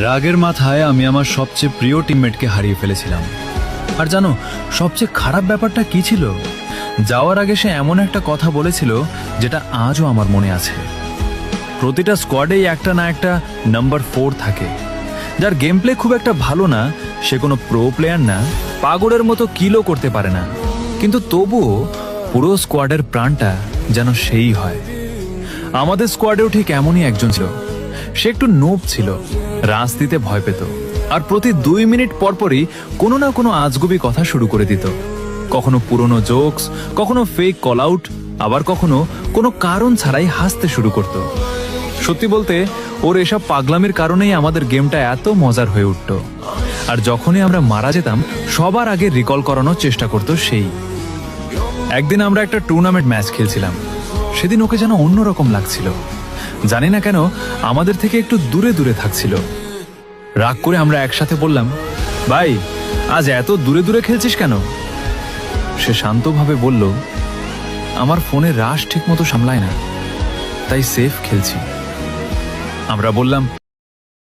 রাগের মাথায় আমি আমার সবচেয়ে প্রিয় টিমমেটকে হারিয়ে ফেলেছিলাম। আর জানো সবচেয়ে খারাপ ব্যাপারটা কি ছিল? যাওয়ার আগে সে এমন একটা কথা বলেছিল যেটা আজও আমার মনে আছে। প্রতিটা স্কোয়াডেই একটা না একটা নাম্বার 4 থাকে, যার গেম প্লে খুব একটা ভালো না, সে কোনো প্রো প্লেয়ার না, পাগলের মতো কিলও করতে পারে না, কিন্তু তবুও পুরো স্কোয়াডের প্রাণটা যেন সেই হয়। আমাদের স্কোয়াডেও ঠিক এমনই একজন ছিল। সে একটু নোব ছিল, রাজ দিতে ভয় পেত, আর প্রতি 2 মিনিট পরপরই কোনো না কোনো আজগুবি কথা শুরু করে দিত। কখনো পুরনো জোকস, কখনো ফেক কল আউট, আবার কখনো কোনো কারণ ছাড়াই হাসতে শুরু করত। সত্যি বলতে ওর এসব পাগলামির কারণেই আমাদের গেমটা এত মজার হয়ে উঠত। আর যখনই আমরা মারা যেতাম সবার আগে রিকল করানোর চেষ্টা করত সেই। একদিন আমরা একটা টুর্নামেন্ট ম্যাচ খেলছিলাম। সেদিন ওকে যেন অন্যরকম লাগছিল, জানি না কেন আমাদের থেকে একটু দূরে দূরে থাকছিল। রাগ করে আমরা একসাথে বললাম, ভাই আজ এত দূরে দূরে খেলছিস কেন? সে শান্তভাবে বলল, আমার ফোনে রাশ ঠিক মতো সামলায় না, তাই সেফ খেলছি। আমরা বললাম,